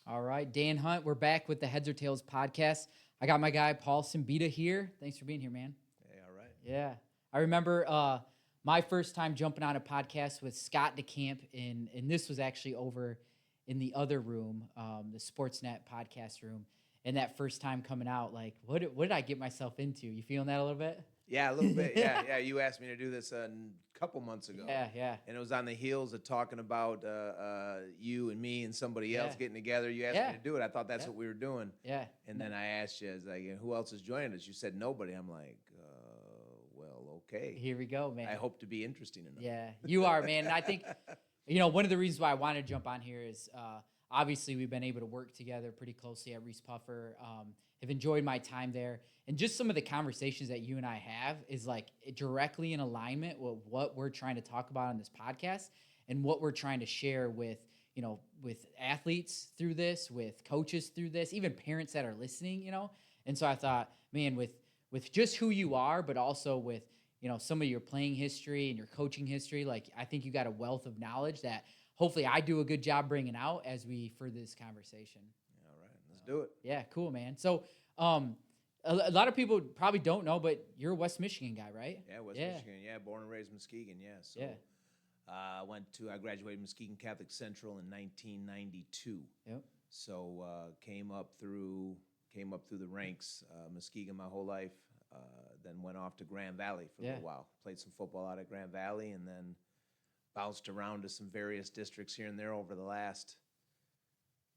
All right, Dan Hunt, we're back with the Heads or Tails podcast. I got my guy Paul Simbita here. Thanks for being here, man. Hey, all right. Yeah, I remember my first time jumping on a podcast with Scott DeCamp, and this was actually over in the other room, the SportsNet podcast room. And that first time coming out, like, what did I get myself into? You feeling that a little bit? Yeah, a little bit. Yeah. You asked me to do this a couple months ago. Yeah. And it was on the heels of talking about you and me and somebody else getting together. You asked me to do it. I thought that's what we were doing. Yeah. And then I asked you, I was like, who else is joining us? You said nobody. I'm like, well, okay. Here we go, man. I hope to be interesting enough. Yeah, you are, man. And I think, one of the reasons why I wanted to jump on here is obviously we've been able to work together pretty closely at Reese Puffer. Have enjoyed my time there. And just some of the conversations that you and I have is like directly in alignment with what we're trying to talk about on this podcast and what we're trying to share with, with athletes through this, with coaches through this, even parents that are listening, And so I thought, man, with just who you are, but also with, some of your playing history and your coaching history, like I think you got a wealth of knowledge that hopefully I do a good job bringing out as we further this conversation. All right, let's do it. Yeah, cool, man. So a lot of people probably don't know, but you're a West Michigan guy, right? Yeah, West Michigan. Yeah, born and raised Muskegon. Yeah. So I graduated Muskegon Catholic Central in 1992. Yep. So came up through the ranks, Muskegon my whole life. Then went off to Grand Valley for a little while. Played some football out at Grand Valley, and then bounced around to some various districts here and there over the last,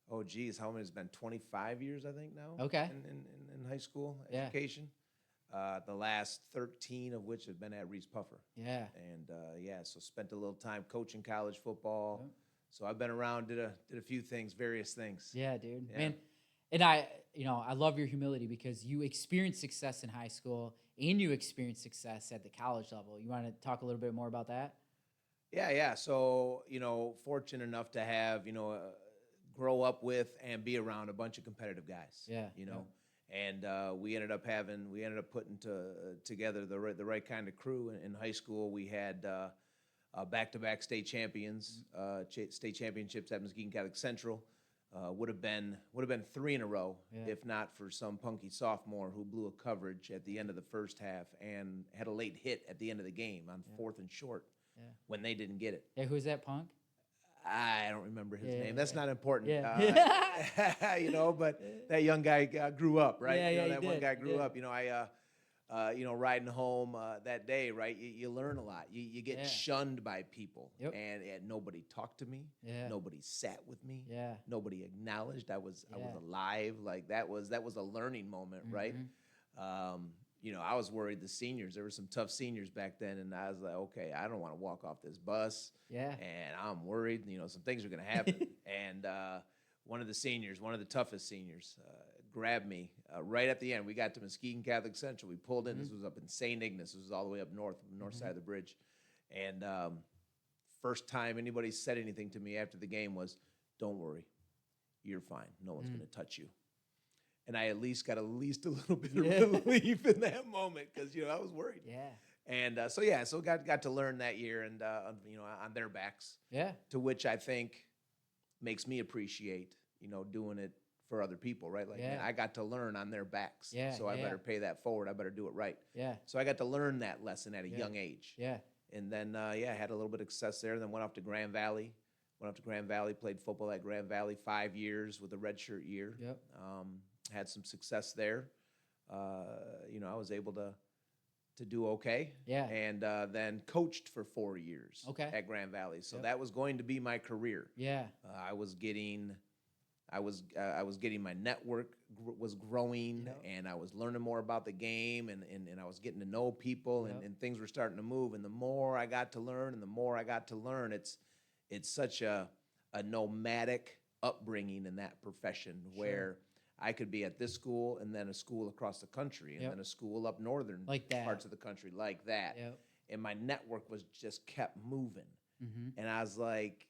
how many? It's been 25 years, I think, now. Okay. In high school education. The last 13 of which have been at Reese Puffer. Yeah. And so spent a little time coaching college football. Yep. So I've been around, did a few things, various things. Yeah, dude. Yeah. Man, and I love your humility because you experienced success in high school and you experienced success at the college level. You want to talk a little bit more about that? Yeah. So, fortunate enough to have, grow up with and be around a bunch of competitive guys. Yeah. And we ended up putting together the right kind of crew in high school. We had back-to-back state champions, state championships at Muskegon Catholic Central. Would have been 3 in a row, if not for some punky sophomore who blew a coverage at the end of the first half and had a late hit at the end of the game on 4th and short when they didn't get it. Yeah, who's that punk? I don't remember his name. That's not important. Yeah. But that young guy grew up, right? Yeah, that one guy grew Yeah. up. Riding home that day, right? You learn a lot. You get shunned by people, and nobody talked to me. Yeah. Nobody sat with me. Yeah. Nobody acknowledged I was alive. Like that was a learning moment, right? I was worried the seniors. There were some tough seniors back then, and I was like, okay, I don't want to walk off this bus. Yeah. And I'm worried. Some things are going to happen. And one of the toughest seniors, grabbed me right at the end. We got to Muskegon Catholic Central. We pulled in. This was up in St. Ignace. This was all the way up north side of the bridge. And first time anybody said anything to me after the game was, "Don't worry, you're fine. No one's going to touch you." And I at least got a little bit of relief in that moment because I was worried. Yeah. And so got to learn that year and on their backs. Yeah. To which I think makes me appreciate doing it for other people, right? Like man, I got to learn on their backs. Yeah. So I better pay that forward. I better do it right. Yeah. So I got to learn that lesson at a young age. Yeah. And then had a little bit of success there. Then went off to Grand Valley. Played football at Grand Valley 5 years with a redshirt year. Yep. Had some success there. I was able to do okay. Yeah. And then coached for 4 years at Grand Valley. So that was going to be my career. Yeah. I was getting my network was growing, and I was learning more about the game, and I was getting to know people, and things were starting to move. And the more I got to learn, it's such a nomadic upbringing in that profession where I could be at this school and then a school across the country and then a school up northern parts of the country like that. Yep. And my network was just kept moving. Mm-hmm. And I was like,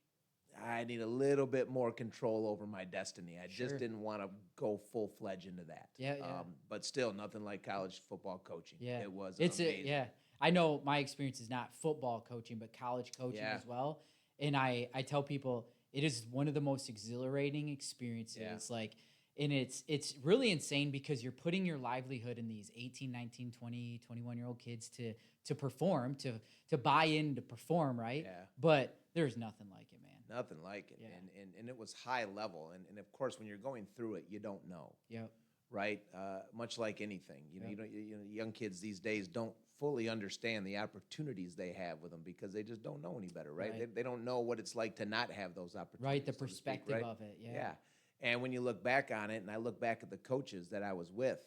I need a little bit more control over my destiny. I just didn't want to go full-fledged into that. Yeah. But still, nothing like college football coaching. Yeah. It was amazing. I know my experience is not football coaching, but college coaching as well. And I tell people it is one of the most exhilarating experiences. Yeah. Like, and it's really insane because you're putting your livelihood in these 18, 19, 20, 21-year-old kids to perform, to buy in, to perform, right? Yeah. But there's nothing like it, man. Nothing like it. Yeah. And it was high level. And of course, when you're going through it, you don't know. Yep. Right? Much like anything, you know, Yep. young kids these days don't fully understand the opportunities they have with them because they just don't know any better, right? Right. They don't know what it's like to not have those opportunities. Right, the so to speak, perspective right? of it. Yeah. Yeah. And when you look back on it, and I look back at the coaches that I was with,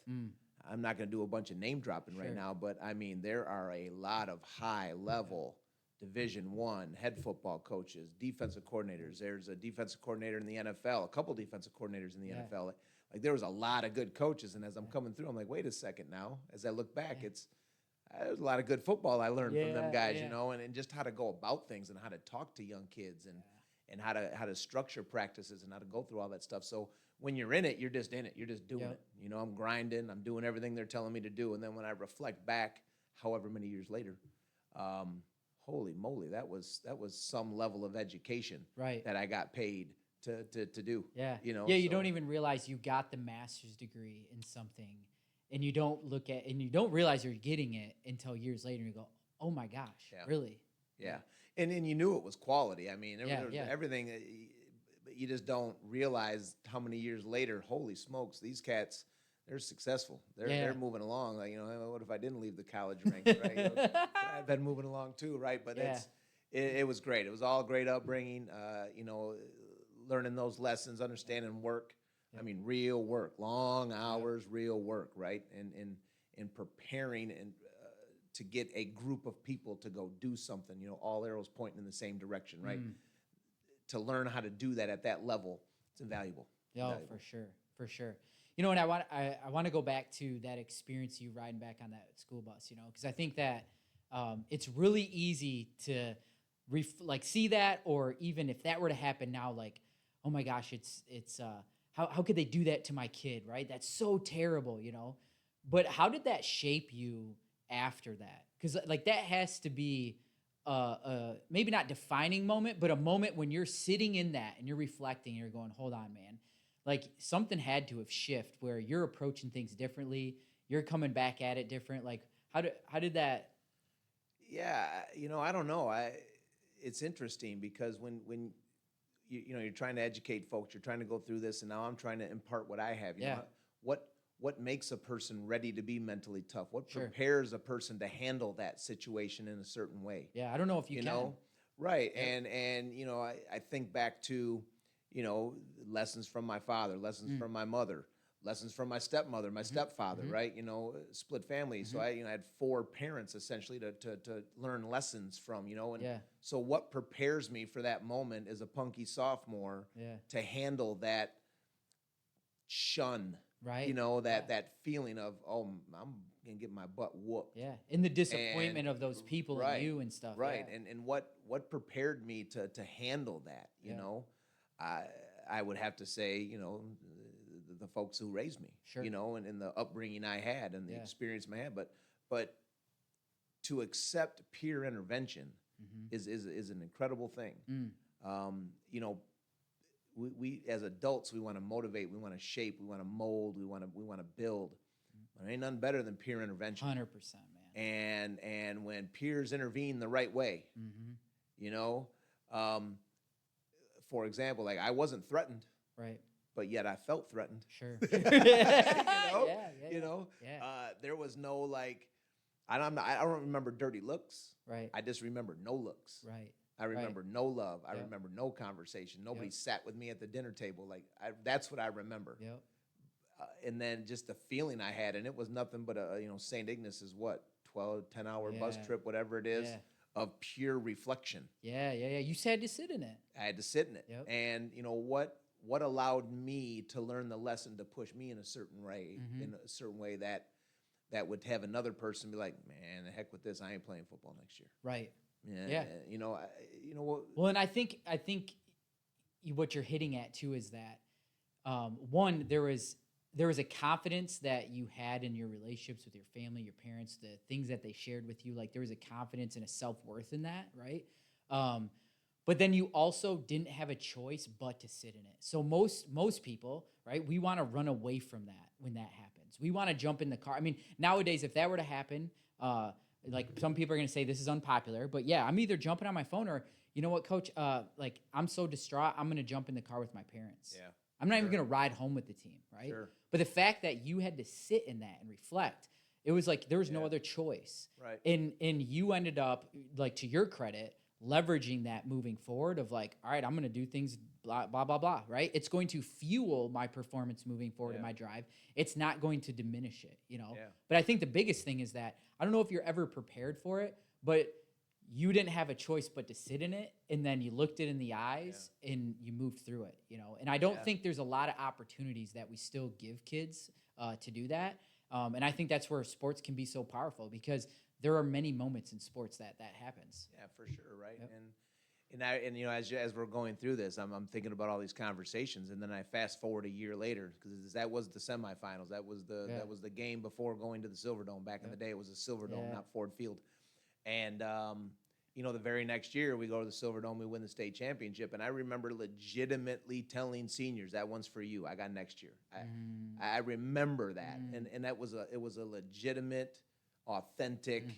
I'm not going to do a bunch of name dropping right Sure. now, but I mean, there are a lot of high level Division I head football coaches, defensive coordinators. There's a defensive coordinator in the NFL, a couple defensive coordinators in the Yeah. NFL. Like there was a lot of good coaches, and as I'm coming through, I'm like, wait a second now. As I look back, there's a lot of good football I learned from them guys, you know, and just how to go about things and how to talk to young kids and how to structure practices and how to go through all that stuff. So when you're in it, you're just in it. You're just doing it. You know, I'm grinding. I'm doing everything they're telling me to do. And then when I reflect back, however many years later, holy moly, that was some level of education that I got paid to do. Yeah. You know. Yeah, you so- don't even realize you got the master's degree in something, and you don't realize you're getting it until years later. And you go, oh my gosh, really? Yeah. And you knew it was quality. I mean, there was Yeah. everything. But you just don't realize how many years later. Holy smokes, these cats, they're successful. They're moving along. Like, you know, what if I didn't leave the college ranks? Right? You know, I've been moving along too, right? But it was great. It was all great upbringing. You know, learning those lessons, understanding work. I mean, real work, long hours, real work, right? And preparing and to get a group of people to go do something. You know, all arrows pointing in the same direction, right? To learn how to do that at that level, it's invaluable. Yeah, for sure. You know, and I want to go back to that experience you riding back on that school bus. You know, because I think that it's really easy to see that, or even if that were to happen now, like, oh my gosh, it's how could they do that to my kid, right? That's so terrible, you know. But how did that shape you after that? Because like that has to be maybe not defining moment, but a moment when you're sitting in that and you're reflecting and you're going, hold on, man. Like something had to have shifted where you're approaching things differently. You're coming back at it different. Like how did that? Yeah, you know, I don't know. It's interesting because when you know you're trying to educate folks, you're trying to go through this, and now I'm trying to impart what I have. You know, what makes a person ready to be mentally tough? What prepares a person to handle that situation in a certain way? Yeah, I don't know if you can. Know, right? Yeah. And you know, I think back to, you know, lessons from my father, lessons from my mother, lessons from my stepmother, my stepfather, right? You know, split family. So I had 4 parents essentially to learn lessons from, you know. And so what prepares me for that moment as a punky sophomore to handle that shun, right? You know, that feeling of, oh, I'm gonna get my butt whooped. Yeah, and the disappointment of those people and you and stuff. Right, and what prepared me to handle that, you know? I would have to say, you know, the folks who raised me, you know, and the upbringing I had and the experience I had, but to accept peer intervention is an incredible thing. You know, we as adults, we want to motivate, we want to shape, we want to mold, we want to build. There ain't nothing better than peer intervention. 100%, man. And when peers intervene the right way, you know, for example, like I wasn't threatened, right? But yet I felt threatened. Sure. You know, there was no like, I don't remember dirty looks. Right. I just remember no looks. Right. I remember no love. I remember no conversation. Nobody sat with me at the dinner table. Like that's what I remember. Yep. And then just the feeling I had, and it was nothing but you know, St. Ignace is what, 10-hour bus trip, whatever it is, of pure reflection. Yeah. You had to sit in it. I had to sit in it. Yep. And you know what allowed me to learn the lesson to push me in a certain way, that would have another person be like, man, the heck with this, I ain't playing football next year. Right. Yeah. You know what? Well, and I think what you're hitting at too is that one, there was a confidence that you had in your relationships with your family, your parents, the things that they shared with you. Like there was a confidence and a self-worth in that, right? but then you also didn't have a choice but to sit in it. So most people, right, we want to run away from that when that happens. We want to jump in the car. I mean, nowadays, if that were to happen, like some people are going to say this is unpopular, but yeah, I'm either jumping on my phone or, you know what, coach, like I'm so distraught, I'm going to jump in the car with my parents. Yeah. I'm not even going to ride home with the team, right? Sure. But the fact that you had to sit in that and reflect, it was like there was no other choice. Right. And you ended up, like, to your credit, leveraging that moving forward of like, all right, I'm going to do things blah, blah, blah, blah, right? It's going to fuel my performance moving forward in my drive. It's not going to diminish it, you know? Yeah. But I think the biggest thing is that, I don't know if you're ever prepared for it, but you didn't have a choice but to sit in it, and then you looked it in the eyes and you moved through it, you know? And I don't think there's a lot of opportunities that we still give kids to do that. And I think that's where sports can be so powerful, because there are many moments in sports that happens. Yeah, for sure, right? Yep. And you know, as we're going through this, I'm thinking about all these conversations, and then I fast forward a year later, because that was the semifinals. That was the game before going to the Silverdome. Back in the day, it was a Silverdome, not Ford Field. And you know, the very next year we go to the Silverdome, we win the state championship, and I remember legitimately telling seniors, "That one's for you. I got next year." I remember that, and it was a legitimate, authentic.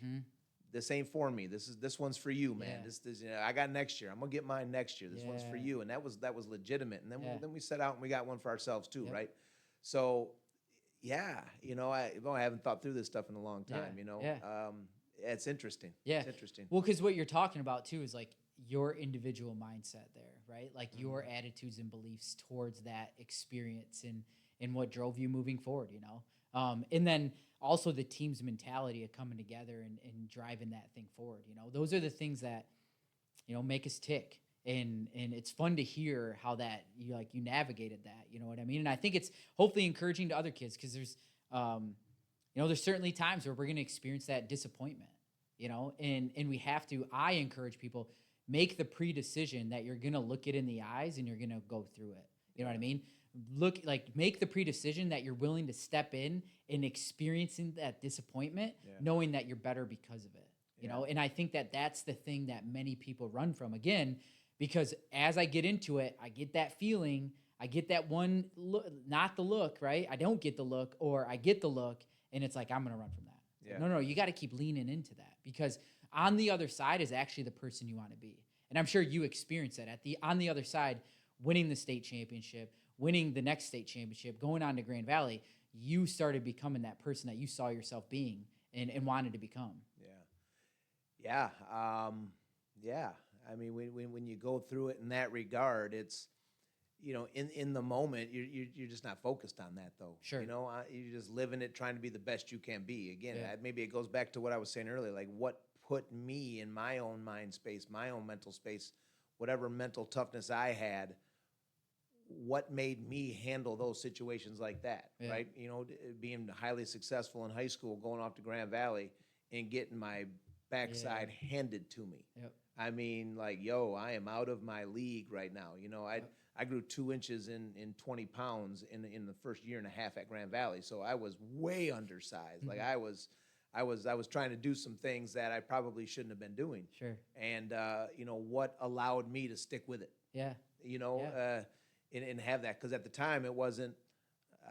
This ain't for me. This one's for you, man. This you know, I got next year. I'm gonna get mine next year. This one's for you, and that was legitimate. And then we set out and we got one for ourselves too, right? So, yeah, you know, I haven't thought through this stuff in a long time. You know, it's interesting. Yeah, it's interesting. Well, because what you're talking about too is like your individual mindset there, right? Like your attitudes and beliefs towards that experience and what drove you moving forward. You know, and then also the team's mentality of coming together and driving that thing forward. You know, those are the things that, you know, make us tick. And it's fun to hear how that you navigated that, you know what I mean? And I think it's hopefully encouraging to other kids, because there's, you know, there's certainly times where we're going to experience that disappointment, you know, and we have to, I encourage people, make the pre-decision that you're going to look it in the eyes and you're going to go through it. You know what I mean? Make the pre-decision that you're willing to step in and experiencing that disappointment, knowing that you're better because of it, you know? And I think that that's the thing that many people run from, again, because as I get into it, I get that feeling, I get that one look, not the look, right? I don't get the look, or I get the look, and it's like, I'm going to run from that. Yeah. No, you got to keep leaning into that, because on the other side is actually the person you want to be. And I'm sure you experience that on the other side, winning the state championship, winning the next state championship, going on to Grand Valley, you started becoming that person that you saw yourself being and wanted to become. Yeah. I mean, when you go through it in that regard, it's, you know, in the moment, you're just not focused on that, though. Sure. You know, you're just living it, trying to be the best you can be. Again, maybe it goes back to what I was saying earlier, like what put me in my own mind space, my own mental space, whatever mental toughness I had, what made me handle those situations like that, right? You know, being highly successful in high school, going off to Grand Valley and getting my backside handed to me. I mean, like, yo, I am out of my league right now. You know, I grew 2 inches in 20 pounds in the first year and a half at Grand Valley, so I was way undersized. Like I was trying to do some things that I probably shouldn't have been doing. Sure. And you know, what allowed me to stick with it? You know, and have that, because at the time it wasn't,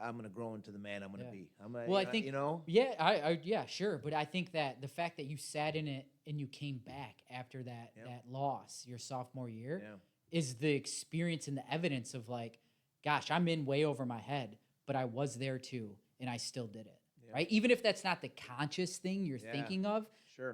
I'm going to grow into the man I'm going to be. I think, you know? Yeah, sure. But I think that the fact that you sat in it and you came back after that loss your sophomore year is the experience and the evidence of like, gosh, I'm in way over my head, but I was there too, and I still did it, right? Even if that's not the conscious thing you're thinking of,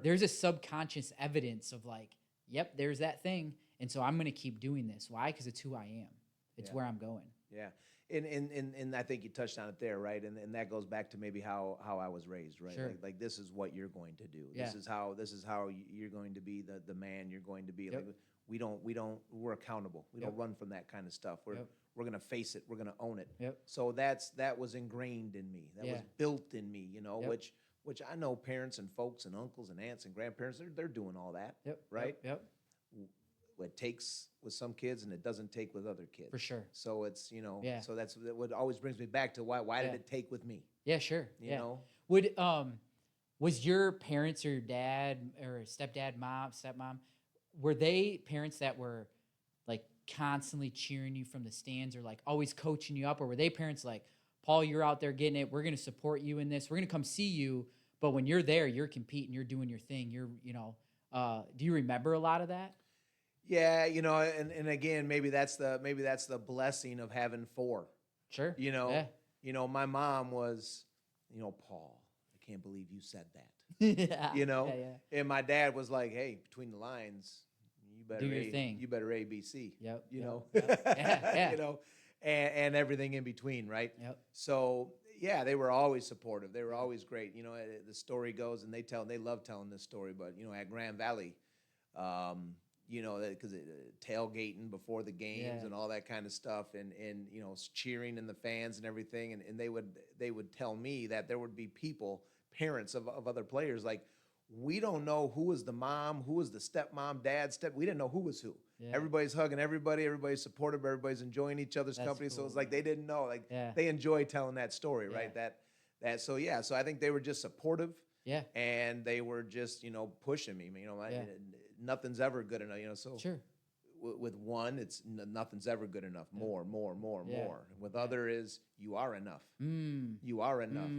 there's a subconscious evidence of like, yep, there's that thing, and so I'm going to keep doing this. Why? Because it's who I am. It's where I'm going. Yeah. And I think you touched on it there, right? And that goes back to maybe how I was raised, right? Sure. Like this is what you're going to do. This is how you're going to be the man you're going to be. Like we're accountable. We don't run from that kind of stuff. We're going to face it. We're going to own it. So that was ingrained in me. That was built in me, you know, which I know parents and folks and uncles and aunts and grandparents, they're doing all that, right? It takes with some kids and it doesn't take with other kids. For sure. So it's, you know, so that's what always brings me back to why did it take with me? Yeah, sure. You know? Was your parents or your dad or stepdad, mom, stepmom, were they parents that were like constantly cheering you from the stands or like always coaching you up, or were they parents like, Paul, you're out there getting it, we're going to support you in this, we're going to come see you, but when you're there, you're competing, you're doing your thing, do you remember a lot of that? Yeah, and again, maybe that's the blessing of having four. Sure. You know, Yeah. my mom was, Paul, I can't believe you said that. Yeah. Yeah. And my dad was like, hey, between the lines, you better Do your thing. You better ABC. Yep. Yep. Yeah. And everything in between, right? Yep. So yeah, they were always supportive. They were always great. The story goes, and they love telling this story, but at Grand Valley, because tailgating before the games and all that kind of stuff, and cheering in the fans and everything, and they would tell me that there would be parents of other players, like, we don't know who was the mom, who was the stepmom, dad, we didn't know who was who. Yeah. Everybody's hugging everybody, everybody's supportive, everybody's enjoying each other's company. Cool. So it's like they didn't know, like they enjoy telling that story, right? So I think they were just supportive. Yeah. And they were just, pushing me. Nothing's ever good enough, so sure. With one, it's nothing's ever good enough. More. With other is you are enough. You are enough.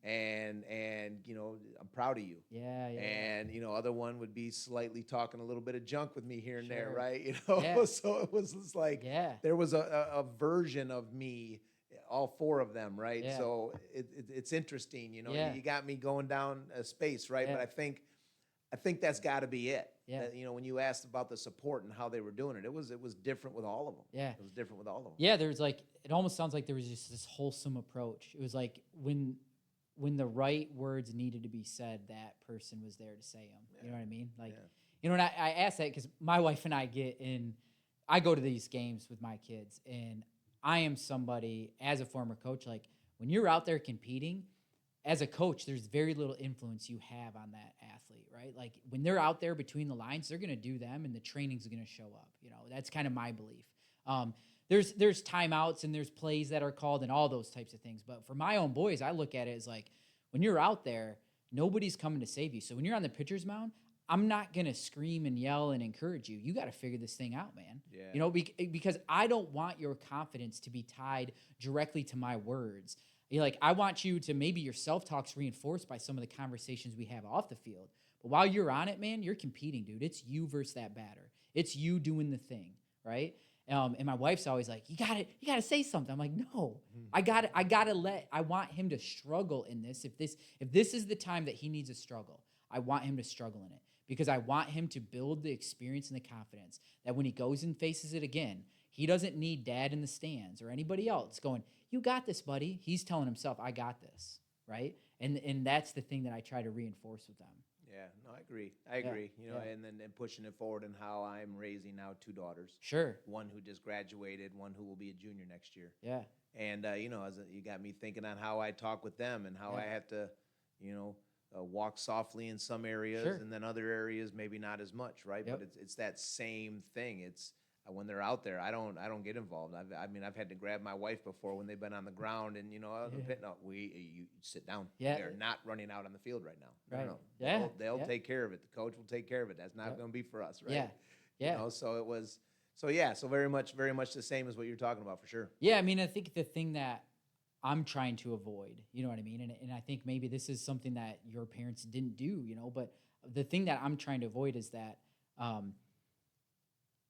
And I'm proud of you. Yeah. And other one would be slightly talking a little bit of junk with me here and there, right? Yeah. So it was just like there was a version of me, all four of them, right? Yeah. So it's interesting, You got me going down a space, right? Yeah. But I think that's got to be it. Yeah. That, when you asked about the support and how they were doing it, it was different with all of them. Yeah. It was different with all of them. Yeah, there's like, it almost sounds like there was just this wholesome approach. It was like when the right words needed to be said, that person was there to say them. Yeah. You know what I mean? Like, and I asked that because my wife and I go to these games with my kids, and I am somebody, as a former coach, like when you're out there competing, as a coach, there's very little influence you have on that athlete, right? Like when they're out there between the lines, they're going to do them, and the training's going to show up. That's kind of my belief. There's timeouts and there's plays that are called and all those types of things. But for my own boys, I look at it as like, when you're out there, nobody's coming to save you. So when you're on the pitcher's mound, I'm not going to scream and yell and encourage you. You got to figure this thing out, man. Yeah. Because I don't want your confidence to be tied directly to my words. I want you to, maybe your self-talk's reinforced by some of the conversations we have off the field. But while you're on it, man, you're competing, dude. It's you versus that batter. It's you doing the thing, right? And my wife's always like, you gotta say something. I'm like, no, I want him to struggle in this. If this is the time that he needs to struggle, I want him to struggle in it, because I want him to build the experience and the confidence that when he goes and faces it again, he doesn't need dad in the stands or anybody else going, you got this, buddy. He's telling himself, I got this, right? And that's the thing that I try to reinforce with them. Yeah, no, I agree. And then pushing it forward in how I'm raising now 2 daughters. Sure. One who just graduated, one who will be a junior next year. Yeah. And, you got me thinking on how I talk with them and how I have to, walk softly in some areas, and then other areas maybe not as much, right? Yep. But it's that same thing. It's when they're out there, I don't get involved. I've had to grab my wife before when they've been on the ground, and you sit down. Yeah. They're not running out on the field right now. Right. No. Yeah. They'll take care of it. The coach will take care of it. That's not going to be for us, right? Yeah. Yeah. So it was. So very much the same as what you're talking about, for sure. Yeah, I think the thing that I'm trying to avoid, you know what I mean? And I think maybe this is something that your parents didn't do, but the thing that I'm trying to avoid is that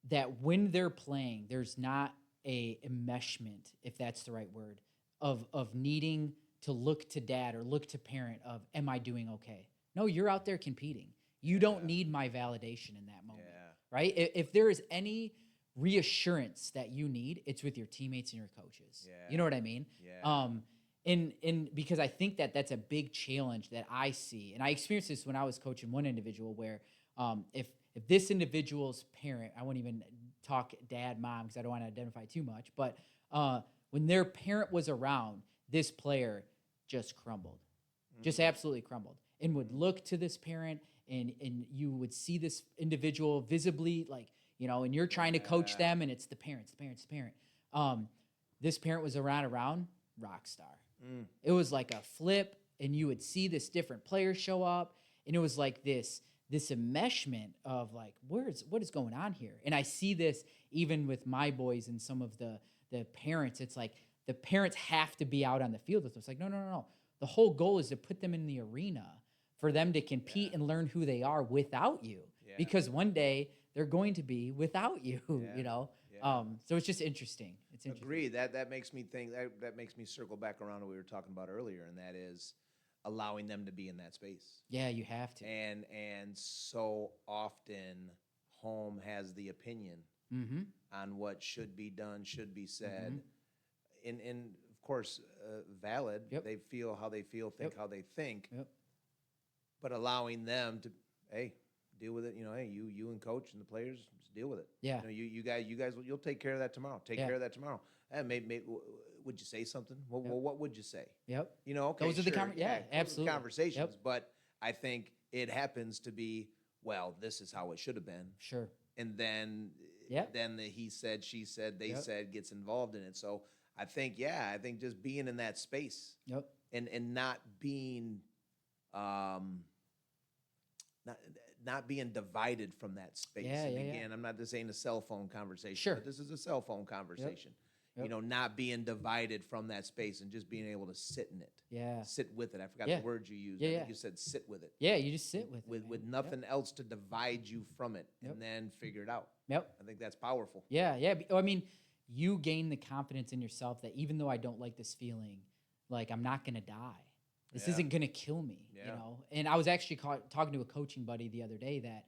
that when they're playing, there's not a enmeshment, if that's the right word, of needing to look to dad or look to parent of, am I doing okay? No, you're out there competing. You don't need my validation in that moment, right? If there is any reassurance that you need, it's with your teammates and your coaches. Yeah. You know what I mean? Yeah. And because I think that that's a big challenge that I see, and I experienced this when I was coaching one individual where if this individual's parent, I won't even talk dad, mom, because I don't want to identify too much, but when their parent was around, this player just crumbled, just absolutely crumbled, and would look to this parent, and you would see this individual visibly, like, and you're trying to coach them, and it's the parent. This parent was around rock star. It was like a flip, and you would see this different player show up, and it was like this this enmeshment of like, what is going on here? And I see this even with my boys and some of the parents. It's like the parents have to be out on the field with us. Like, no. The whole goal is to put them in the arena for them to compete and learn who they are without you. Yeah. Because one day they're going to be without you, you know? Yeah. So it's just interesting. It's interesting. Agreed. That makes me think, that makes me circle back around to what we were talking about earlier, and that is allowing them to be in that space. Yeah, you have to. And so often home has the opinion on what should be done, should be said. And of course, valid. Yep. They feel how they feel, think how they think. Yep. But allowing them to, hey, deal with it. You know, hey, you and coach and the players, just deal with it. Yeah. You know, you guys, you'll take care of that tomorrow. Take care of that tomorrow. And maybe would you say something? Well, what would you say? Yep. You know, okay, Those are the those are absolutely conversations. Yep. But I think it happens to be, well, this is how it should have been. Sure. And then, then the he said, she said, they said gets involved in it. So I think just being in that space. Yep. And not being, not being divided from that space. And again, I'm not just saying a cell phone conversation, but this is a cell phone conversation. Yep. You know, not being divided from that space and just being able to sit in it. Yeah. Sit with it. I forgot the word you used. I think you said sit with it. Yeah, you just sit with it. With nothing else to divide you from it and then figure it out. Yep. I think that's powerful. Yeah. I mean, you gain the confidence in yourself that even though I don't like this feeling, like I'm not going to die. This isn't going to kill me, you know? And I was actually talking to a coaching buddy the other day that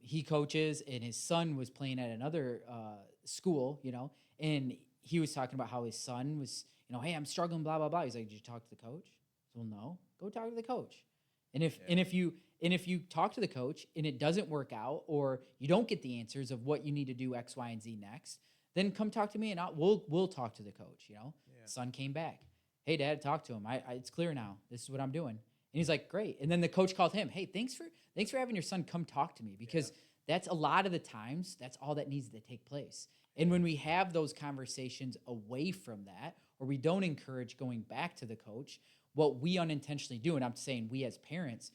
he coaches, and his son was playing at another school, you know, and he was talking about how his son was, you know, hey, I'm struggling, blah, blah, blah. He's like, did you talk to the coach? Well, no, go talk to the coach. And if you talk to the coach and it doesn't work out, or you don't get the answers of what you need to do X, Y, and Z next, then come talk to me and we'll talk to the coach, you know? Son came back. Hey, Dad, talk to him. It's clear now. This is what I'm doing. And he's like, great. And then the coach called him. Hey, thanks for having your son come talk to me, because that's a lot of the times, that's all that needs to take place. And when we have those conversations away from that, or we don't encourage going back to the coach, what we unintentionally do, and I'm saying we as parents,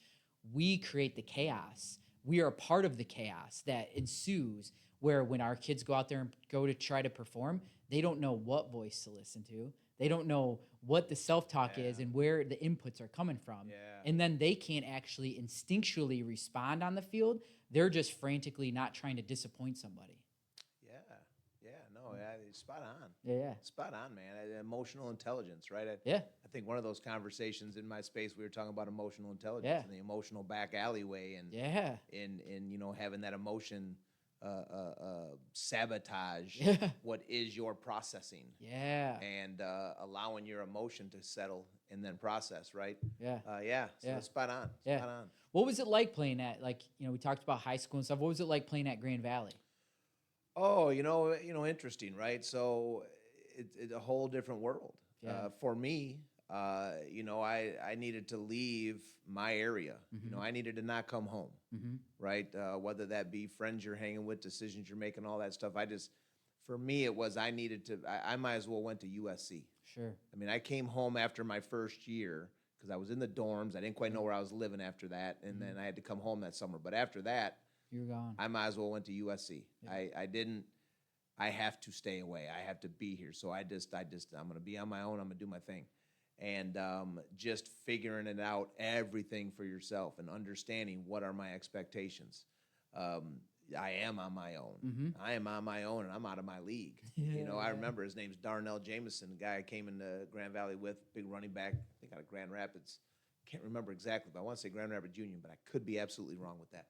we create the chaos. We are a part of the chaos that ensues, where when our kids go out there and go to try to perform, they don't know what voice to listen to. They don't know what the self-talk is and where the inputs are coming from. And then they can't actually instinctually respond on the field. They're just frantically not trying to disappoint somebody. Spot on. Spot on, man. Emotional intelligence, right? I think one of those conversations in my space, we were talking about emotional intelligence and the emotional back alleyway, and you know, having that emotion sabotage what is your processing. And allowing your emotion to settle and then process, right? So that's spot on. Spot on. What was it like playing at, like, you know, we talked about high school and stuff. What was it like playing at Grand Valley? Oh, you know, interesting, right? So it's a whole different world. For me, you know, I needed to leave my area. You know, I needed to not come home, right? Whether that be friends you're hanging with, decisions you're making, all that stuff. For me, it was I needed to, I might as well went to USC. Sure. I mean, I came home after my first year because I was in the dorms. I didn't quite know where I was living after that, and then I had to come home that summer. But after that, you're gone. I might as well went to USC. I have to stay away. I have to be here. So I'm going to be on my own. I'm going to do my thing. And just figuring it out, everything for yourself, and understanding what are my expectations. I am on my own. I am on my own, and I'm out of my league. You know, I remember his name's Darnell Jameson, the guy I came into Grand Valley with, big running back, I think out of Grand Rapids. Can't remember exactly, but I want to say Grand Rapids Union, but I could be absolutely wrong with that.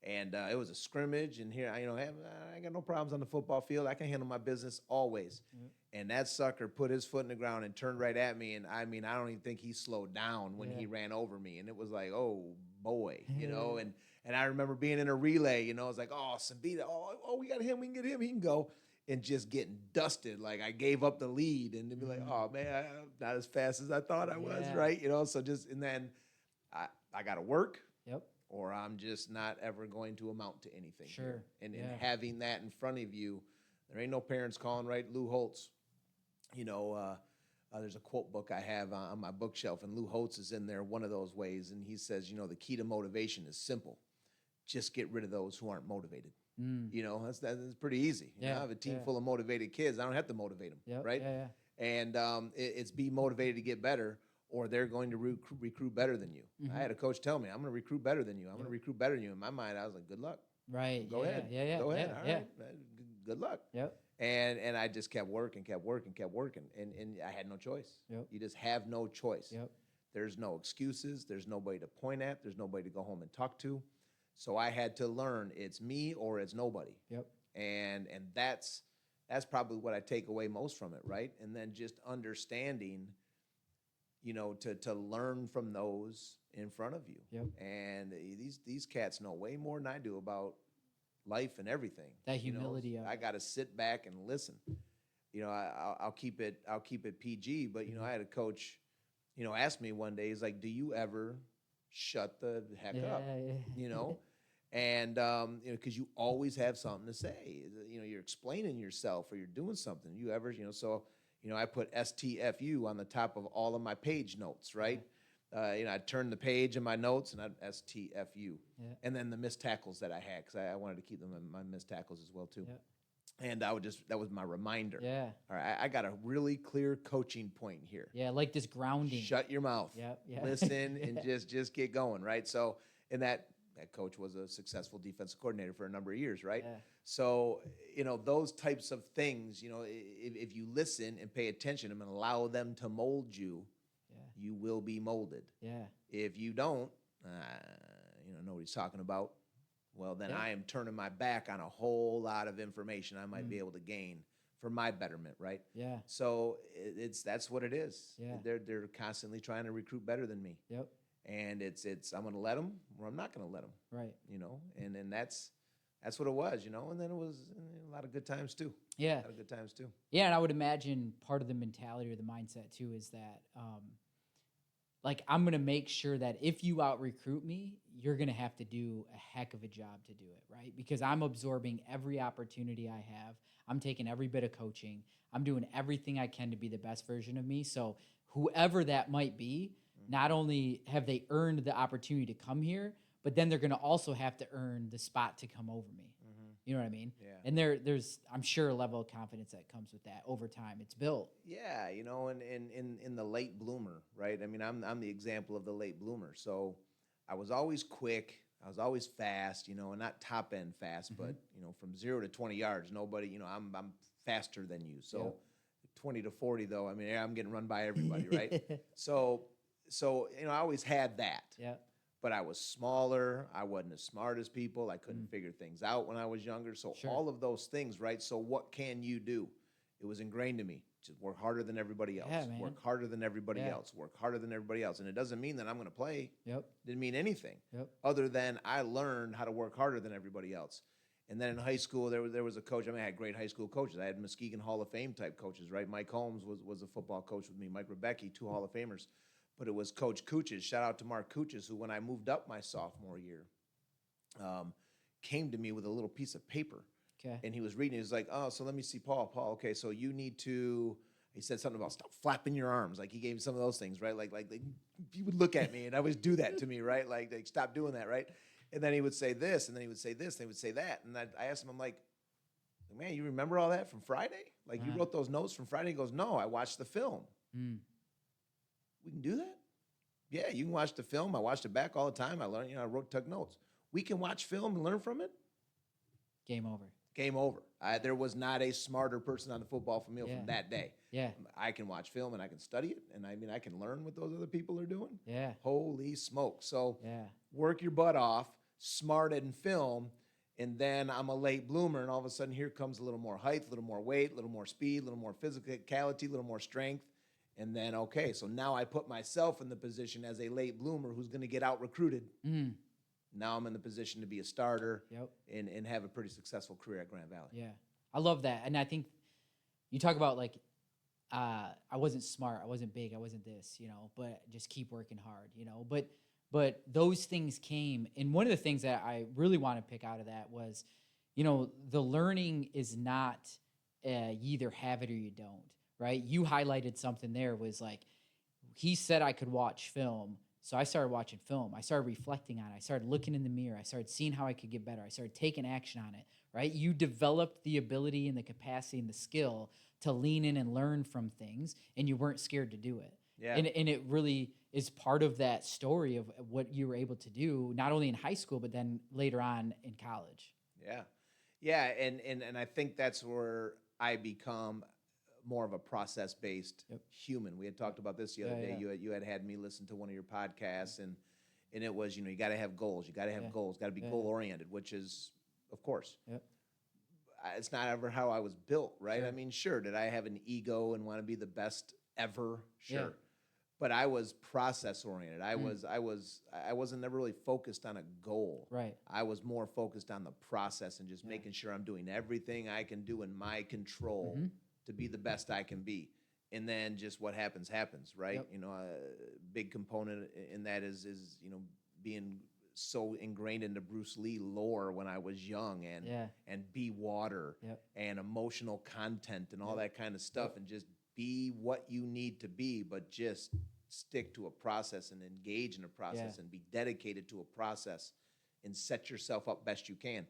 And it was a scrimmage, and here, you know, I got no problems on the football field. I can handle my business always. And that sucker put his foot in the ground and turned right at me. And I mean, I don't even think he slowed down when he ran over me. And it was like, oh boy, you know. And I remember being in a relay, you know, I was like, oh, Sambita, oh, we got him, we can get him, he can go. And just getting dusted, like I gave up the lead, and they'd be like, oh man, I'm not as fast as I thought I was, right? You know, so just, and then I got to work. Or I'm just not ever going to amount to anything. Sure. And having that in front of you, there ain't no parents calling, right? Lou Holtz, you know, There's a quote book I have on my bookshelf, and Lou Holtz is in there one of those ways. And he says, the key to motivation is simple. Just get rid of those who aren't motivated. That's pretty easy. I have a team full of motivated kids. I don't have to motivate them, right? And it's be motivated to get better, or they're going to recruit better than you. I had a coach tell me, I'm going to recruit better than you. I'm going to recruit better than you. In my mind, I was like, good luck. Right. Go ahead. Go ahead. All right. Good luck. Yep. And I just kept working. And I had no choice. Yep. You just have no choice. Yep. There's no excuses. There's nobody to point at. There's nobody to go home and talk to. So I had to learn it's me or it's nobody. Yep. And that's probably what I take away most from it, right? And then just understanding, to learn from those in front of you. Yep. And these cats know way more than I do about life and everything. That humility of I got to sit back and listen. I'll keep it PG, but I had a coach, ask me one day, he's like, do you ever shut the heck up? And because you always have something to say. You're explaining yourself or you're doing something. You ever, so I put STFU on the top of all of my page notes, right? I'd turn the page in my notes and I'd STFU. And then the missed tackles that I had, because I wanted to keep them in my missed tackles as well too. And that was my reminder. All right, I got a really clear coaching point here. Like this grounding. Shut your mouth. Listen and just get going, right? So, and that coach was a successful defensive coordinator for a number of years, right? So, those types of things, if you listen and pay attention and allow them to mold you, you will be molded. If you don't, know what he's talking about, well, then I am turning my back on a whole lot of information I might be able to gain for my betterment, right? So that's what it is. They're constantly trying to recruit better than me. And it's I'm going to let them or I'm not going to let them. Right. And then that's what it was, and then it was a lot of good times too. A lot of good times too. And I would imagine part of the mentality or the mindset too is that, I'm going to make sure that if you out recruit me, you're going to have to do a heck of a job to do it, right? Because I'm absorbing every opportunity I have. I'm taking every bit of coaching. I'm doing everything I can to be the best version of me. So whoever that might be, not only have they earned the opportunity to come here, but then they're going to also have to earn the spot to come over me. You know what I mean? And there's, I'm sure, a level of confidence that comes with that over time. It's built. And in the late bloomer, right? I mean, I'm the example of the late bloomer. So I was always quick. I was always fast, and not top end fast, but, from 0 to 20 yards, nobody, I'm faster than you. So 20 to 40 though, I mean, I'm getting run by everybody, right? So, I always had that. But I was smaller. I wasn't as smart as people. I couldn't figure things out when I was younger. So all of those things, right? So what can you do? It was ingrained in me. Just work harder than everybody else. Work harder than everybody else. Work harder than everybody else. And it doesn't mean that I'm going to play. Didn't mean anything. Other than I learned how to work harder than everybody else. And then in high school, there was a coach. I mean, I had great high school coaches. I had Muskegon Hall of Fame type coaches, right? Mike Holmes was a football coach with me. Mike Rebecki, 2 Hall of Famers. But it was Coach Cooches. Shout out to Mark Cooches, who, when I moved up my sophomore year, came to me with a little piece of paper. And he was reading. He was like, oh, so let me see, Paul, okay, so you need to, he said something about stop flapping your arms. Like, he gave me some of those things, right? Like he would look at me and always do that to me, right? Like stop doing that, right? And then he would say this, and then he would say this, and he would say that. And I asked him, I'm like, man, you remember all that from Friday? Like, you wrote those notes from Friday? He goes, no, I watched the film. We can do that? Yeah, you can watch the film. I watched it back all the time. I learned, I took notes. We can watch film and learn from it? Game over. Game over. There was not a smarter person on the football field from that day. I can watch film and I can study it. And I mean, I can learn what those other people are doing. Holy smoke. So work your butt off, smart in film, and then I'm a late bloomer, and all of a sudden here comes a little more height, a little more weight, a little more speed, a little more physicality, a little more strength. And then, okay, so now I put myself in the position as a late bloomer who's going to get out-recruited. Now I'm in the position to be a starter and have a pretty successful career at Grand Valley. I love that. And I think you talk about, like, I wasn't smart, I wasn't big, I wasn't this, but just keep working hard, But those things came. And one of the things that I really want to pick out of that was, the learning is not you either have it or you don't. right? You highlighted something there was like, he said I could watch film. So I started watching film. I started reflecting on it. I started looking in the mirror. I started seeing how I could get better. I started taking action on it, right? You developed the ability and the capacity and the skill to lean in and learn from things, and you weren't scared to do it. Yeah. And it really is part of that story of what you were able to do, not only in high school, but then later on in college. Yeah. Yeah. And I think that's where I become more of a process-based human. We had talked about this the other day. Yeah. You had me listen to one of your podcasts, and it was, you got to have goals. You got to have goals. Got to be goal-oriented, which is, of course. It's not ever how I was built, right? Sure. I mean, sure, did I have an ego and want to be the best ever? Sure. Yeah. But I was process-oriented. I wasn't never really focused on a goal. Right. I was more focused on the process and just making sure I'm doing everything I can do in my control to be the best I can be. And then just what happens, right? A big component in that is being so ingrained into Bruce Lee lore when I was young, and be water and emotional content and all that kind of stuff, and just be what you need to be, but just stick to a process and engage in a process and be dedicated to a process and set yourself up best you can.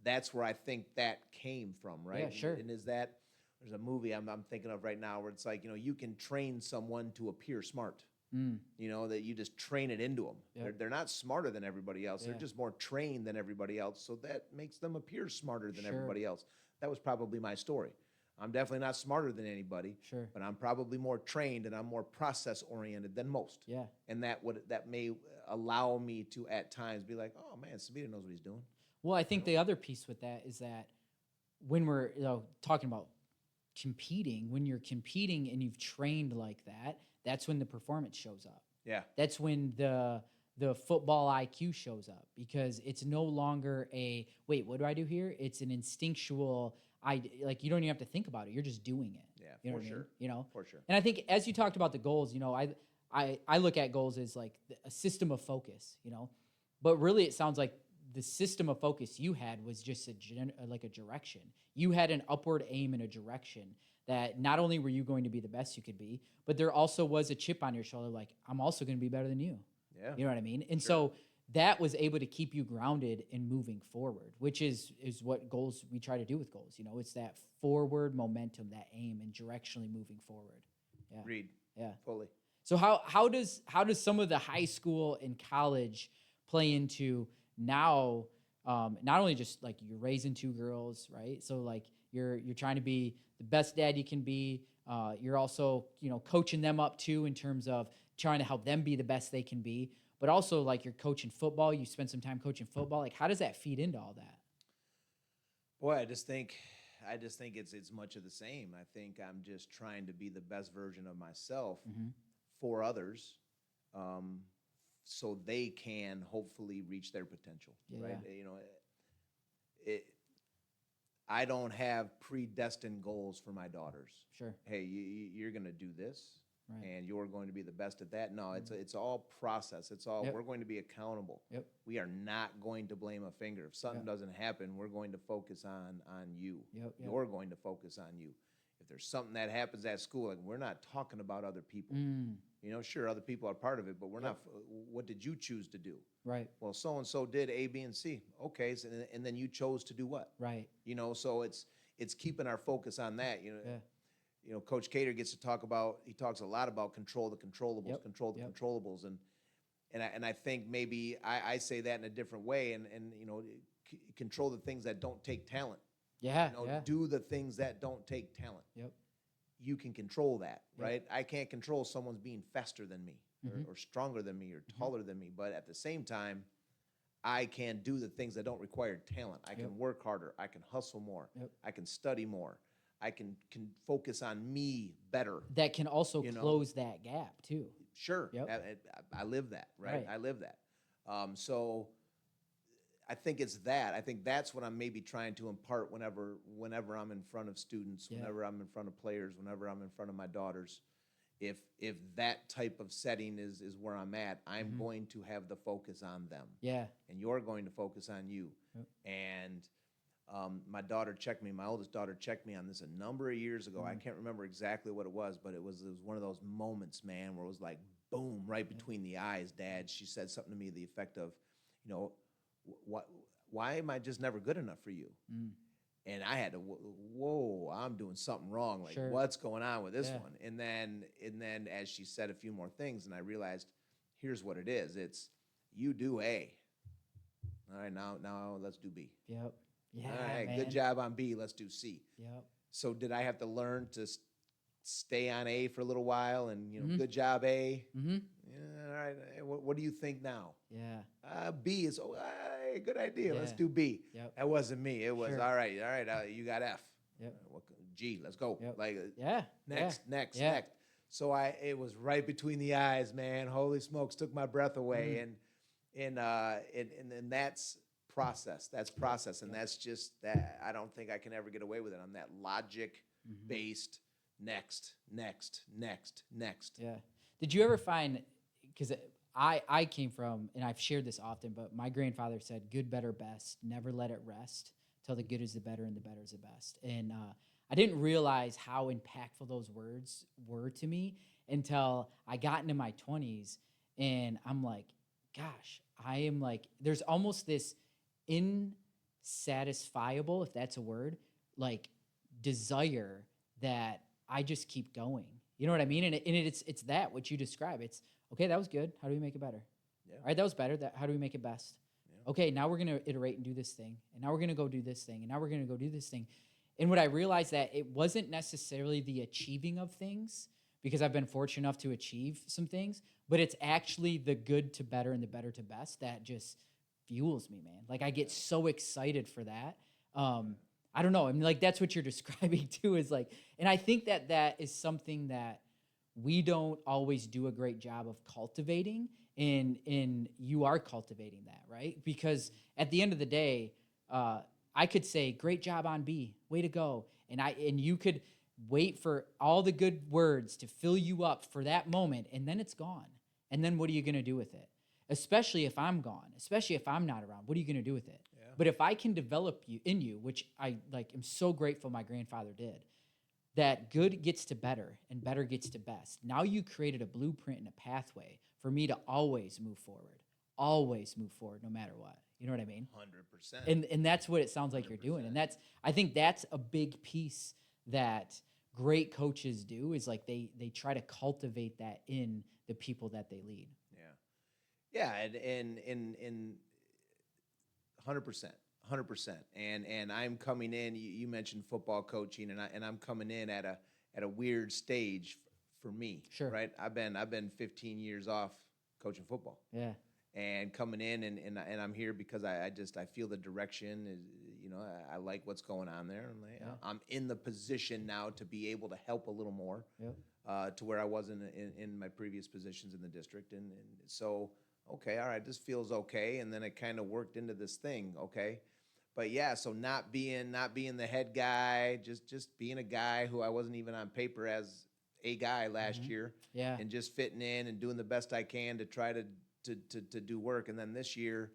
That's where I think that came from, right? Yeah, sure. And is that there's a movie I'm thinking of right now where it's like, you can train someone to appear smart. That you just train it into them. They're not smarter than everybody else. They're just more trained than everybody else. So that makes them appear smarter than everybody else. That was probably my story. I'm definitely not smarter than anybody, but I'm probably more trained and I'm more process oriented than most. And that may allow me to at times be like, oh man, Sabita knows what he's doing. Well, I think the other piece with that is that when we're talking about competing, when you're competing and you've trained like that, that's when the performance shows up. That's when the football IQ shows up, because it's no longer a, wait, what do I do here? It's an instinctual, like, you don't even have to think about it. You're just doing it. You know for sure. For sure. And I think as you talked about the goals, I look at goals as like a system of focus, but really it sounds like the system of focus you had was just like a direction. You had an upward aim in a direction that not only were you going to be the best you could be, but there also was a chip on your shoulder, like, I'm also going to be better than you. You know what I mean? And so that was able to keep you grounded in moving forward, which is what goals we try to do with goals. It's that forward momentum, that aim, and directionally moving forward. Agreed. Fully. So how does some of the high school and college play into now? Not only just like you're raising two girls, right? So like you're trying to be the best dad you can be. You're also coaching them up too, in terms of trying to help them be the best they can be. But also, like, you're coaching football. You spend some time coaching football. Like, how does that feed into all that? Boy, I just think it's much of the same. I think I'm just trying to be the best version of myself for others, so they can hopefully reach their potential. Right? I don't have predestined goals for my daughters. Hey, you're going to do this. And you're going to be the best at that. No, it's all process. It's all, we're going to be accountable. We are not going to blame a finger. If something doesn't happen, we're going to focus on you. You're going to focus on you. If there's something that happens at school, like, we're not talking about other people. Sure, other people are part of it, but we're not. What did you choose to do? Well, so and so did A, B, and C. Okay, so, and then you chose to do what? So it's keeping our focus on that. Coach Cater talks a lot about control the controllables, controllables. And I think maybe I say that in a different way, and control the things that don't take talent. Do the things that don't take talent. You can control that, right? I can't control someone's being faster than me or stronger than me or taller than me, but at the same time, I can do the things that don't require talent. I can work harder. I can hustle more. I can study more. I can focus on me better. That can also close that gap too. Sure. I live that, right? I live that. So I think it's that. I think that's what I'm maybe trying to impart whenever I'm in front of students, whenever I'm in front of players, whenever I'm in front of my daughters. If that type of setting is where I'm at, I'm going to have the focus on them. And you're going to focus on you. And My oldest daughter checked me on this a number of years ago. I can't remember exactly what it was, but it was one of those moments, man, where it was like, boom, right between the eyes, Dad. She said something to me to the effect of, you know, why am I just never good enough for you? And I had to, whoa, I'm doing something wrong. Like, Sure. what's going on with this one? And then as she said a few more things, and I realized, here's what it is. It's, you do A. All right, now let's do B. Yep. Yeah, All right, man. good job on B. Let's do C. Yep. So did I have to learn to stay on A for a little while? And good job, A. Mm-hmm. Yeah, all right. What do you think now? Yeah. B is hey, good idea. Let's Yeah. do B. Yep. That wasn't me. It was Sure. all right. You got F. Yep. G. Let's go. Yep. Like Yeah. next. Yeah. Next. So it was right between the eyes, man. Holy smokes, took my breath away. And that's process. That's process, and that's just that. I don't think I can ever get away with it. I'm that logic based. Next. Yeah. Did you ever find, because I came from, and I've shared this often, but my grandfather said, good, better, best. Never let it rest till the good is the better and the better is the best. And I didn't realize how impactful those words were to me until I got into my 20s. And I'm like, gosh, I am like, there's almost this insatisfiable, if that's a word, like desire that I just keep going. You know what I mean? And it's that, what you describe. It's, okay, that was good. How do we make it better? Yeah. All right, that was better. How do we make it best? Yeah. Okay, now we're going to iterate and do this thing. And now we're going to go do this thing. And now we're going to go do this thing. And what I realized that it wasn't necessarily the achieving of things, because I've been fortunate enough to achieve some things, but it's actually the good to better and the better to best that just fuels me, man. Like, I get so excited for that. I don't know. I mean, like, that's what you're describing too, is like, and I think that is something that we don't always do a great job of cultivating, and you are cultivating that, right? Because at the end of the day, I could say, great job on B, way to go. And you could wait for all the good words to fill you up for that moment, and then it's gone. And then what are you going to do with it? Especially if I'm gone, especially if I'm not around, what are you going to do with it? Yeah. But if I can develop you in you, which I like, am so grateful my grandfather did, that good gets to better and better gets to best. Now you created a blueprint and a pathway for me to always move forward no matter what. You know what I mean? 100%. And that's what it sounds like 100%. You're doing. And I think that's a big piece that great coaches do, is like they try to cultivate that in the people that they lead. Yeah, and 100%. And I'm coming in. You mentioned football coaching, and I'm coming in at a weird stage for me. Sure. Right. I've been 15 years off coaching football. Yeah. And coming in and I'm here because I feel the direction is, I like what's going on there. And I'm in the position now to be able to help a little more. Yep. To where I wasn't in my previous positions in the district, and so. Okay, all right, this feels okay, and then it kind of worked into this thing, okay? But yeah, so not being the head guy, just being a guy who I wasn't even on paper as a guy last year, and just fitting in and doing the best I can to try to do work. And then this year,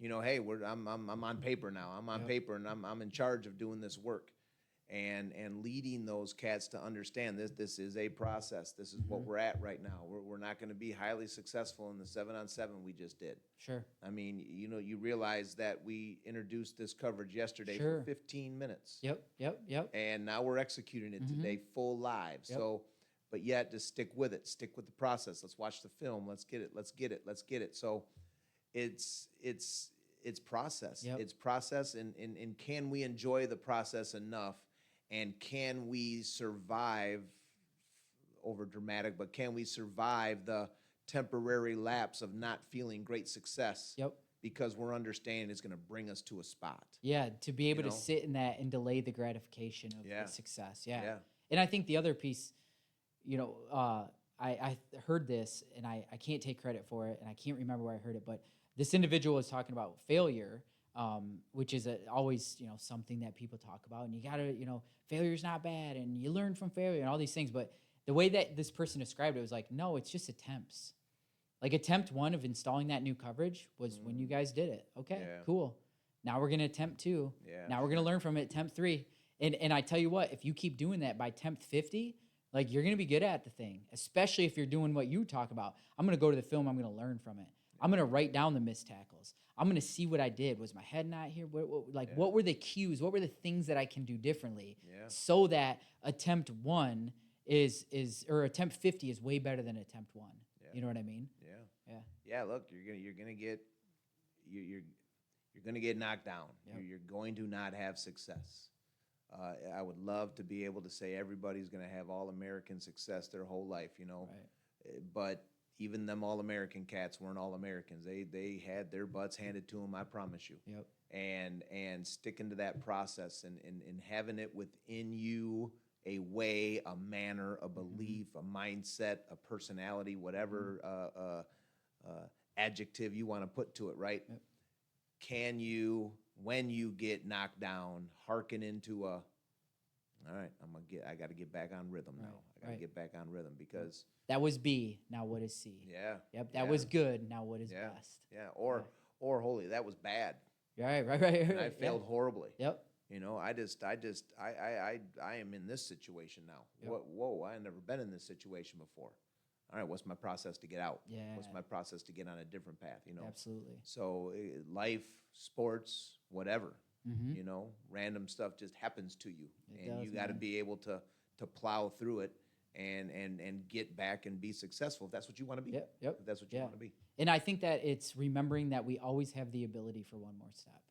hey, I'm on paper now. I'm on paper, and I'm in charge of doing this work. And leading those cats to understand this is a process. This is what we're at right now. We're not going to be highly successful in the 7-on-7 we just did. Sure. I mean, you realize that we introduced this coverage yesterday for 15 minutes. Yep. And now we're executing it today full live. Yep. So, but yet just stick with it. Stick with the process. Let's watch the film. Let's get it. So it's process. Yep. It's process, and can we enjoy the process enough? And can we survive, over dramatic, but can we survive the temporary lapse of not feeling great success? Yep. Because we're understanding it's going to bring us to a spot. Yeah, to be able to sit in that and delay the gratification of the success. Yeah. And I think the other piece, I heard this, and I can't take credit for it, and I can't remember where I heard it, but this individual was talking about failure, which is always, something that people talk about. And you got to, failure's not bad, and you learn from failure and all these things. But the way that this person described it was like, no, it's just attempts. Like attempt one of installing that new coverage was when you guys did it. Okay, cool. Now we're going to attempt 2. Yeah. Now we're going to learn from it, attempt 3. And I tell you what, if you keep doing that by attempt 50, like you're going to be good at the thing, especially if you're doing what you talk about. I'm going to go to the film. I'm going to learn from it. I'm going to write down the missed tackles. I'm going to see what I did. Was my head not here? What were the cues? What were the things that I can do differently so that attempt 1 or attempt 50 is way better than attempt 1. Yeah. You know what I mean? Yeah. Look, you're gonna get knocked down. Yep. You're going to not have success. I would love to be able to say everybody's gonna have all-American success their whole life, Right. But even them all-American cats weren't all-Americans. They had their butts handed to them, I promise you. Yep. And sticking to that process and having it within you, a way, a manner, a belief, a mindset, a personality, whatever adjective you want to put to it, right? Yep. Can you, when you get knocked down, hearken into all right, I got to get back on rhythm now. I got to get back on rhythm because that was B. Now what is C? Yeah. Yep. That was good. Now what is best? Yeah. Or holy, that was bad. Right. And I failed horribly. Yep. I am in this situation now. Yep. Whoa, I have never been in this situation before. All right, what's my process to get out? Yeah. What's my process to get on a different path? Absolutely. So life, sports, whatever, Mm-hmm. random stuff just happens to you, and does, you got to man. be able to plow through it and get back and be successful if that's what you want to be. Yep. If that's what you want to be. And I think that it's remembering that we always have the ability for one more step.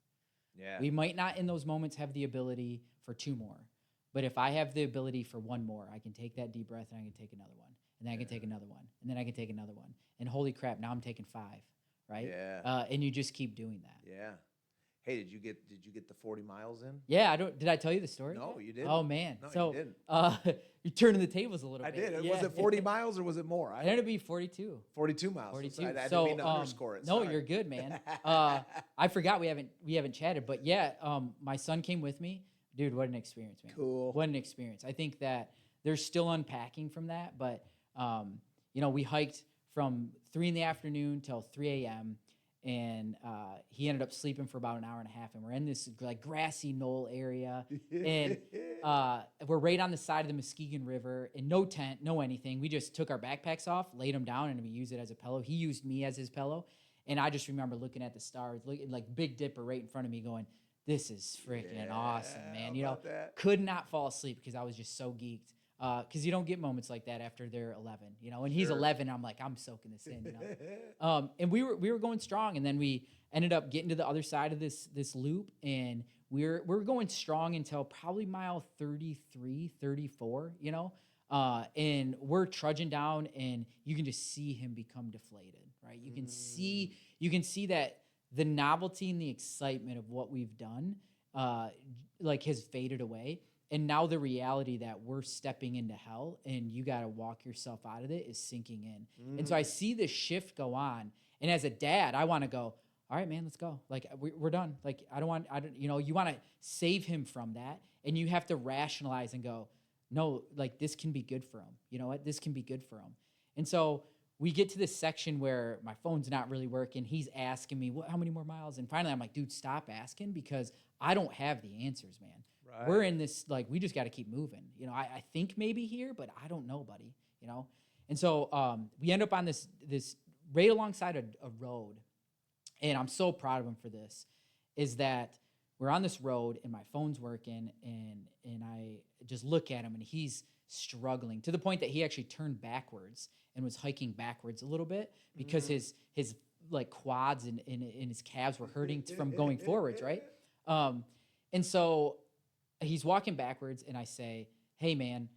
Yeah. We might not in those moments have the ability for 2 more. But if I have the ability for 1 more, I can take that deep breath and I can take another one. And then I can take another one. And then I can take another one. And holy crap, now I'm taking 5, right? Yeah. And you just keep doing that. Yeah. Hey, did you get the 40 miles in? Yeah, did I tell you the story? No, you didn't. Oh man. No, so you didn't. you're turning the tables a little I bit. did. Yeah. Was it 40 miles or was it more? It ended up being 42. 42 miles. 42. I didn't So, mean to underscore it. No, Sorry. you're good, man. I forgot we haven't chatted, but yeah, my son came with me. Dude, what an experience, man. Cool. What an experience. I think that there's still unpacking from that, but we hiked from 3 in the afternoon till 3 a.m. and he ended up sleeping for about an hour and a half, and we're in this like grassy knoll area, and we're right on the side of the Muskegon River, and no tent, no anything. We just took our backpacks off, laid them down, and we used it as a pillow. He used me as his pillow, and I just remember looking at the stars, looking like Big Dipper right in front of me, going, "This is freaking awesome, man!" How about that? Could not fall asleep because I was just so geeked. Because you don't get moments like that after they're 11, and he's 11. I'm like, I'm soaking this in, and we were going strong, and then we ended up getting to the other side of this loop, and we're going strong until probably mile 33, 34, and we're trudging down, and you can just see him become deflated, right? You can see that the novelty and the excitement of what we've done, has faded away. And now the reality that we're stepping into hell and you got to walk yourself out of it is sinking in. And so I see this shift go on. And as a dad, I want to go, all right, man, let's go. Like, we're done. Like, you want to save him from that. And you have to rationalize and go, no, like, this can be good for him. You know what? This can be good for him. And so we get to this section where my phone's not really working. He's asking me, how many more miles? And finally, I'm like, dude, stop asking because I don't have the answers, man. Right. We're in this, like, we just got to keep moving. I think maybe here, but I don't know, buddy, And so we end up on this right alongside a road. And I'm so proud of him for this, is that we're on this road and my phone's working and I just look at him and he's struggling to the point that he actually turned backwards and was hiking backwards a little bit because his like quads and his calves were hurting from going forwards, right? And so he's walking backwards and I say, hey man,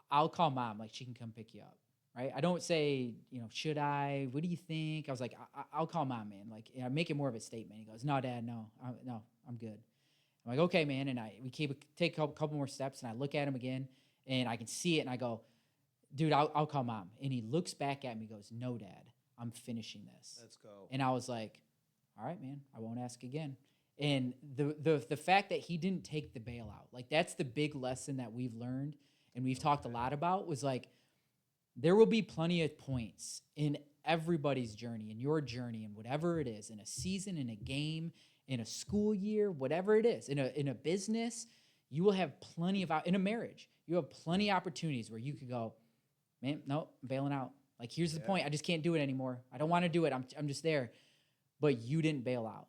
I'll call mom, like she can come pick you up, right? I don't say, should I, what do you think? I was like, I'll call mom, man. Like, I make it more of a statement. He goes, no, dad, no, I'm good. I'm like, okay, man. And we take a couple more steps and I look at him again and I can see it and I go, dude, I'll call mom. And he looks back at me, goes, no, dad, I'm finishing this. Let's go. And I was like, all right, man, I won't ask again. And the fact that he didn't take the bailout, like that's the big lesson that we've learned and we've talked a lot about was like, there will be plenty of points in everybody's journey, in your journey, and whatever it is, in a season, in a game, in a school year, whatever it is, in a business, you will have plenty of, in a marriage, you have plenty of opportunities where you could go, man, no, I'm bailing out. Like, here's the point. I just can't do it anymore. I don't want to do it. I'm just there. But you didn't bail out.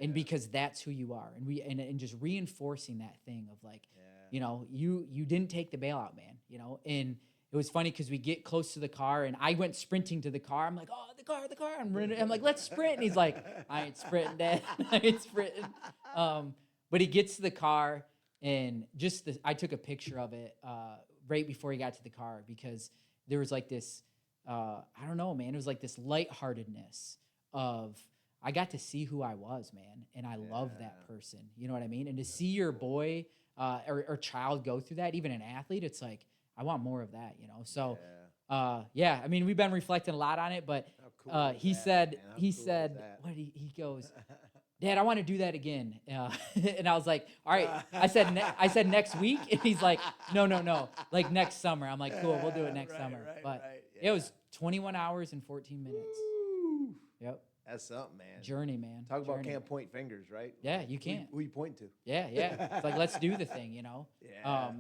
And because that's who you are. And just reinforcing that thing of like, you know, you didn't take the bailout, man, you know. And it was funny because we get close to the car and I went sprinting to the car. I'm like, oh, the car. I'm like, let's sprint. And he's like, I ain't sprinting, Dad. I ain't sprinting. But he gets to the car and I took a picture of it right before he got to the car because there was like this, I don't know, man. It was like this lightheartedness of, I got to see who I was, man. And I love that person. You know what I mean? And to see your boy or child go through that, even an athlete, it's like, I want more of that, you know? So, I mean, we've been reflecting a lot on it, but he said, what he goes, Dad, I want to do that again. And I was like, all right. I said next week. And he's like, no. Like next summer. I'm like, cool, we'll do it next summer. It was 21 hours and 14 minutes. Woo. Yep. That's something, man. Journey, man. Talk about can't point fingers, right? Yeah, you can't. Who you point to? Yeah. It's like, let's do the thing, you know? Yeah.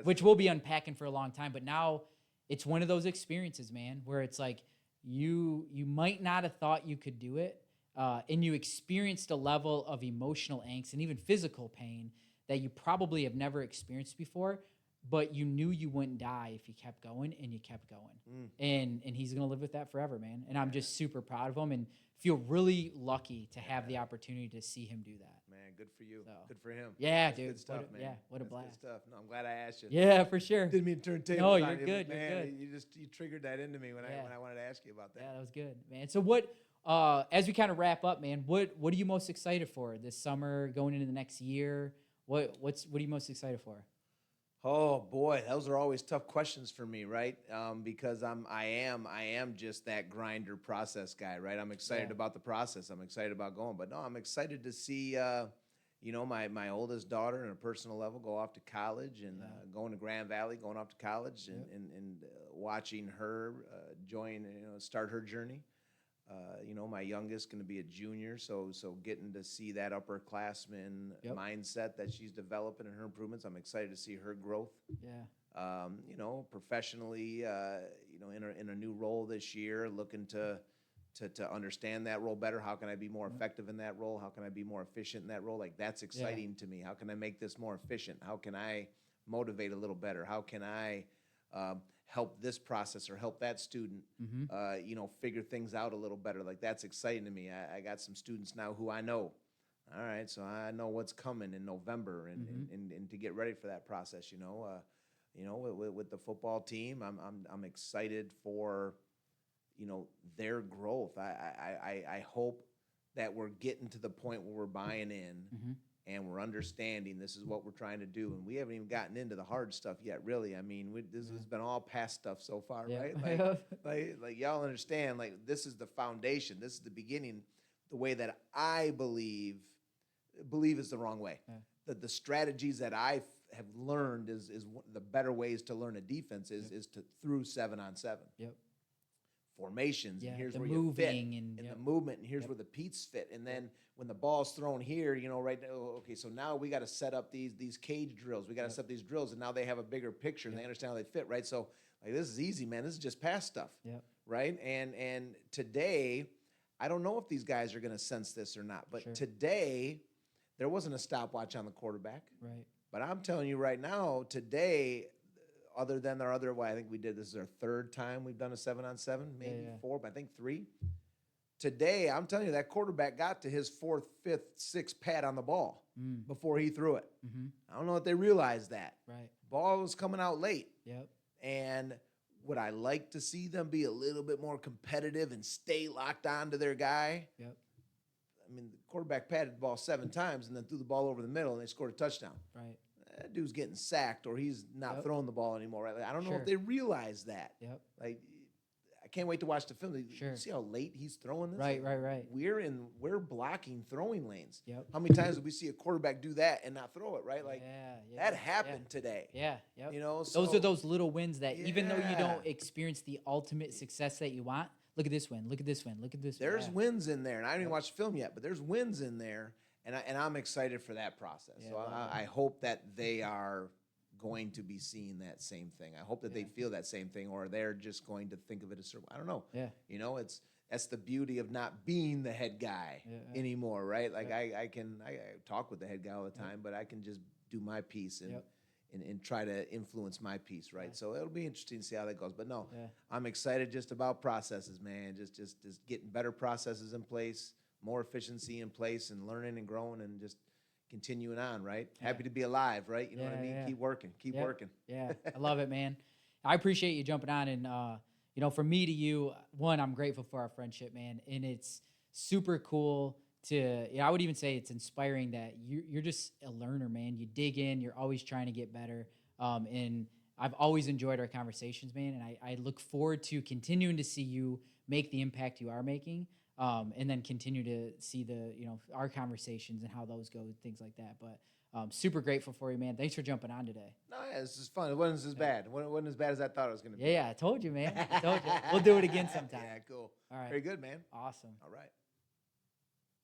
Which we'll be unpacking for a long time. But now it's one of those experiences, man, where it's like you might not have thought you could do it. And you experienced a level of emotional angst and even physical pain that you probably have never experienced before, but you knew you wouldn't die if you kept going, and you kept going. And he's going to live with that forever, man. And I'm just super proud of him and feel really lucky to have the opportunity to see him do that. Man, good for you. So, good for him. Yeah, that's dude. Good stuff, man. Yeah, what a that's blast. Good stuff. No, I'm glad I asked you. Yeah, for sure. Didn't mean to turn tables. No, on you're you, good. Man, you're good. You triggered that into me when I wanted to ask you about that. Yeah, that was good, man. So what? As we kind of wrap up, man, what are you most excited for this summer, going into the next year? What are you most excited for? Oh boy, those are always tough questions for me, right? Because I am just that grinder process guy, right? I'm excited about the process. I'm excited about going, but no, I'm excited to see, my oldest daughter on a personal level go off to college and going to Grand Valley, going off to college, and watching her start her journey. My youngest going to be a junior, so getting to see that upperclassman mindset that she's developing and her improvements. I'm excited to see her growth. Yeah. Professionally, in a new role this year, looking to understand that role better. How can I be more effective in that role? How can I be more efficient in that role? Like, that's exciting to me. How can I make this more efficient? How can I motivate a little better? How can I help this process or help that student, figure things out a little better? Like, that's exciting to me. I got some students now who I know. All right, so I know what's coming in November and to get ready for that process. With the football team, I'm excited for, their growth. I hope that we're getting to the point where we're buying in. And we're understanding this is what we're trying to do. And we haven't even gotten into the hard stuff yet, really. I mean, this has been all past stuff so far, right? Like y'all understand, like, this is the foundation. This is the beginning, the way that I believe is the wrong way. That the strategies that I have learned is one of the better ways to learn a defense is to through 7-on-7. Formations, and here's where you fit, and the movement, and here's where the Pete's fit, and then when the ball's thrown here, right now, okay, so now we got to set up these cage drills. We got to set up these drills, and now they have a bigger picture, and they understand how they fit, right? So, like, this is easy, man. This is just past stuff, right? And today, I don't know if these guys are going to sense this or not, but today, there wasn't a stopwatch on the quarterback, right? But I'm telling you right now, today, other than our other, I think this is our third time we've done a 7-on-7, maybe 4, but I think 3. Today, I'm telling you, that quarterback got to his 4th, 5th, 6th pat on the ball before he threw it. I don't know if they realized that. Right. Ball was coming out late. Yep. And would I like to see them be a little bit more competitive and stay locked on to their guy? Yep. I mean, the quarterback patted the ball 7 times and then threw the ball over the middle, and they scored a touchdown. Right. That dude's getting sacked, or he's not throwing the ball anymore. Right? Like, I don't know if they realize that. Like, I can't wait to watch the film. You see how late he's throwing this? Right. We're blocking throwing lanes. Yep. How many times did we see a quarterback do that and not throw it? Right? Like, that happened today. Yeah. Yep. So, those are those little wins that even though you don't experience the ultimate success that you want, look at this win. Look at this win. Look at this. There's wins in there, and I haven't even watched the film yet, but there's wins in there. and I'm excited for that process. Yeah, So love I hope that they are going to be seeing that same thing. I hope that they feel that same thing, or they're just going to think of it as certain. I don't know. Yeah. You know, that's the beauty of not being the head guy anymore, right? Like I talk with the head guy all the time, but I can just do my piece and try to influence my piece, right? So it'll be interesting to see how that goes. But no, I'm excited just about processes, man. Just getting better processes in place, more efficiency in place, and learning and growing and just continuing on, right? Happy to be alive, right? You know what I mean? Yeah. Keep working, keep working. Yeah, I love it, man. I appreciate you jumping on, and you know, from me to you, one, I'm grateful for our friendship, man, and it's super cool to. I would even say it's inspiring that you're just a learner, man. You dig in, you're always trying to get better, and I've always enjoyed our conversations, man, and I look forward to continuing to see you make the impact you are making. And then continue to see our conversations and how those go, things like that. But super grateful for you, man. Thanks for jumping on today. No, yeah, this is fun. It wasn't as bad. It wasn't as bad as I thought it was going to be. Yeah, I told you, man. I told you. We'll do it again sometime. Yeah, cool. All right. Very good, man. Awesome. All right.